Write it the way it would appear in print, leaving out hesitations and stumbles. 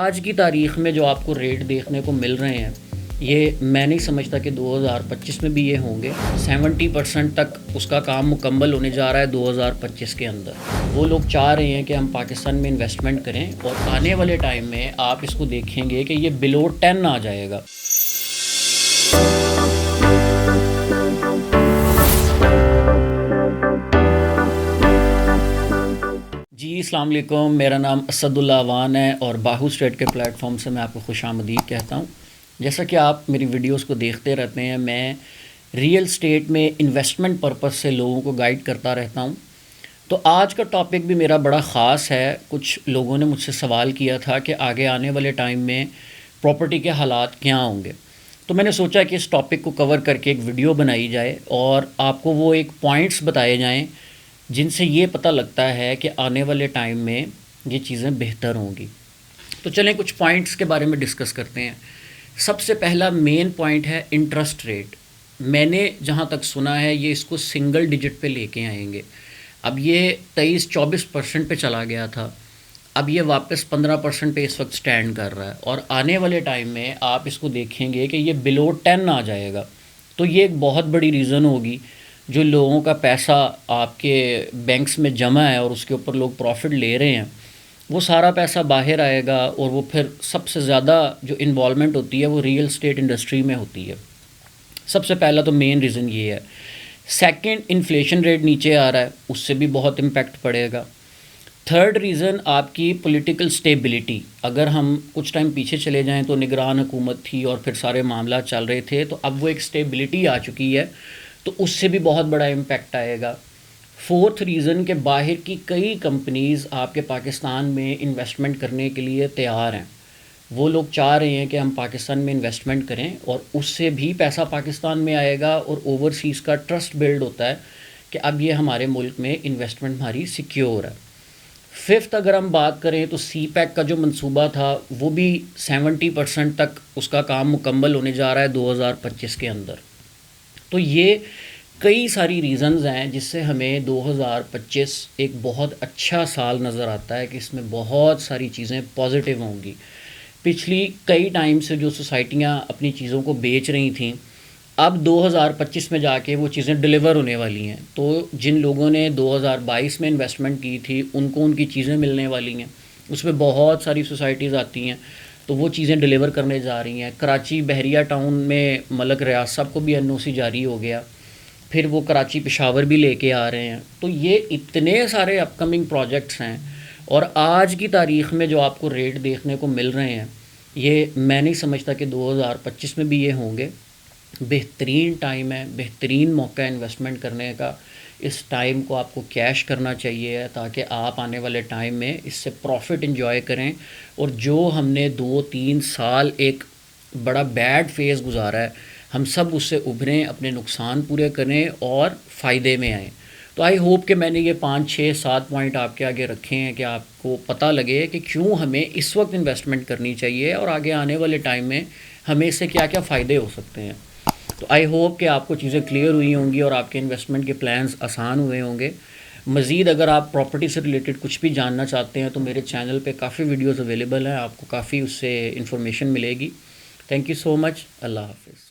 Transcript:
آج کی تاریخ میں جو آپ کو ریٹ دیکھنے کو مل رہے ہیں یہ میں نہیں سمجھتا کہ 2025 میں بھی یہ ہوں گے۔ 70% تک اس کا کام مکمل ہونے جا رہا ہے 2025 کے اندر۔ وہ لوگ چاہ رہے ہیں کہ ہم پاکستان میں انویسٹمنٹ کریں اور آنے والے ٹائم میں آپ اس کو دیکھیں گے کہ یہ بلو 10 آ جائے گا۔ جی السلام علیکم، میرا نام اسد اللہ وان ہے اور باہو اسٹریٹ کے پلیٹ فارم سے میں آپ کو خوش آمدید کہتا ہوں۔ جیسا کہ آپ میری ویڈیوز کو دیکھتے رہتے ہیں، میں ریئل اسٹیٹ میں انویسٹمنٹ پرپس سے لوگوں کو گائیڈ کرتا رہتا ہوں۔ تو آج کا ٹاپک بھی میرا بڑا خاص ہے۔ کچھ لوگوں نے مجھ سے سوال کیا تھا کہ آگے آنے والے ٹائم میں پراپرٹی کے حالات کیا ہوں گے، تو میں نے سوچا کہ اس ٹاپک کو کور کر کے ایک ویڈیو بنائی جائے اور آپ کو وہ ایک پوائنٹس بتائے جائیں جن سے یہ پتہ لگتا ہے کہ آنے والے ٹائم میں یہ چیزیں بہتر ہوں گی۔ تو چلیں کچھ پوائنٹس کے بارے میں ڈسکس کرتے ہیں۔ سب سے پہلا مین پوائنٹ ہے انٹرسٹ ریٹ۔ میں نے جہاں تک سنا ہے یہ اس کو سنگل ڈیجٹ پہ لے کے آئیں گے۔ اب یہ 23-24% پہ چلا گیا تھا، اب یہ واپس 15% پہ اس وقت سٹینڈ کر رہا ہے اور آنے والے ٹائم میں آپ اس کو دیکھیں گے کہ یہ بلو 10 آ جائے گا۔ تو یہ ایک بہت بڑی ریزن ہوگی۔ جو لوگوں کا پیسہ آپ کے بینکس میں جمع ہے اور اس کے اوپر لوگ پروفٹ لے رہے ہیں، وہ سارا پیسہ باہر آئے گا اور وہ پھر سب سے زیادہ جو انوالومنٹ ہوتی ہے وہ ریئل اسٹیٹ انڈسٹری میں ہوتی ہے۔ سب سے پہلا تو مین ریزن یہ ہے۔ سیکنڈ، انفلیشن ریٹ نیچے آ رہا ہے، اس سے بھی بہت امپیکٹ پڑے گا۔ تھرڈ ریزن آپ کی پولیٹیکل سٹیبلٹی۔ اگر ہم کچھ ٹائم پیچھے چلے جائیں تو نگران حکومت تھی اور پھر سارے معاملات چل رہے تھے، تو اب وہ ایک سٹیبلٹی آ چکی ہے، تو اس سے بھی بہت بڑا امپیکٹ آئے گا۔ فورتھ ریزن کہ باہر کی کئی کمپنیز آپ کے پاکستان میں انویسٹمنٹ کرنے کے لیے تیار ہیں۔ وہ لوگ چاہ رہے ہیں کہ ہم پاکستان میں انویسٹمنٹ کریں اور اس سے بھی پیسہ پاکستان میں آئے گا اور اوورسیز کا ٹرسٹ بلڈ ہوتا ہے کہ اب یہ ہمارے ملک میں انویسٹمنٹ ہماری سیکیور ہے۔ ففتھ اگر ہم بات کریں تو سی پیک کا جو منصوبہ تھا وہ بھی 70% تک اس کا کام مکمل ہونے جا رہا ہے 2025 کے اندر۔ تو یہ کئی ساری ریزنز ہیں جس سے ہمیں 2025 ایک بہت اچھا سال نظر آتا ہے کہ اس میں بہت ساری چیزیں پازیٹیو ہوں گی۔ پچھلی کئی ٹائم سے جو سوسائٹیاں اپنی چیزوں کو بیچ رہی تھیں، اب 2025 میں جا کے وہ چیزیں ڈیلیور ہونے والی ہیں۔ تو جن لوگوں نے 2022 میں انویسٹمنٹ کی تھی ان کو ان کی چیزیں ملنے والی ہیں۔ اس میں بہت ساری سوسائٹیز آتی ہیں تو وہ چیزیں ڈیلیور کرنے جا رہی ہیں۔ کراچی بحریہ ٹاؤن میں ملک ریاض صاحب کو بھی NOC جاری ہو گیا، پھر وہ کراچی پشاور بھی لے کے آ رہے ہیں۔ تو یہ اتنے سارے اپ کمنگ پروجیکٹس ہیں اور آج کی تاریخ میں جو آپ کو ریٹ دیکھنے کو مل رہے ہیں یہ میں نہیں سمجھتا کہ 2025 میں بھی یہ ہوں گے۔ بہترین ٹائم ہے، بہترین موقع ہے انویسٹمنٹ کرنے کا۔ اس ٹائم کو آپ کو کیش کرنا چاہیے تاکہ آپ آنے والے ٹائم میں اس سے پروفٹ انجوائے کریں، اور جو ہم نے 2-3 سال ایک بڑا بیڈ فیز گزارا ہے ہم سب اس سے ابھریں، اپنے نقصان پورے کریں اور فائدے میں آئیں۔ تو آئی ہوپ کہ میں نے یہ 5-6-7 پوائنٹ آپ کے آگے رکھے ہیں کہ آپ کو پتہ لگے کہ کیوں ہمیں اس وقت انویسٹمنٹ کرنی چاہیے اور آگے آنے والے ٹائم میں ہمیں اس سے کیا کیا فائدے ہو سکتے ہیں۔ تو آئی ہوپ کہ آپ کو چیزیں کلیئر ہوئی ہوں گی اور آپ کے انویسٹمنٹ کے پلانز آسان ہوئے ہوں گے۔ مزید اگر آپ پراپرٹی سے ریلیٹڈ کچھ بھی جاننا چاہتے ہیں تو میرے چینل پہ کافی ویڈیوز اویلیبل ہیں، آپ کو کافی اس سے انفارمیشن ملے گی۔ تھینک یو سو مچ۔ اللہ حافظ۔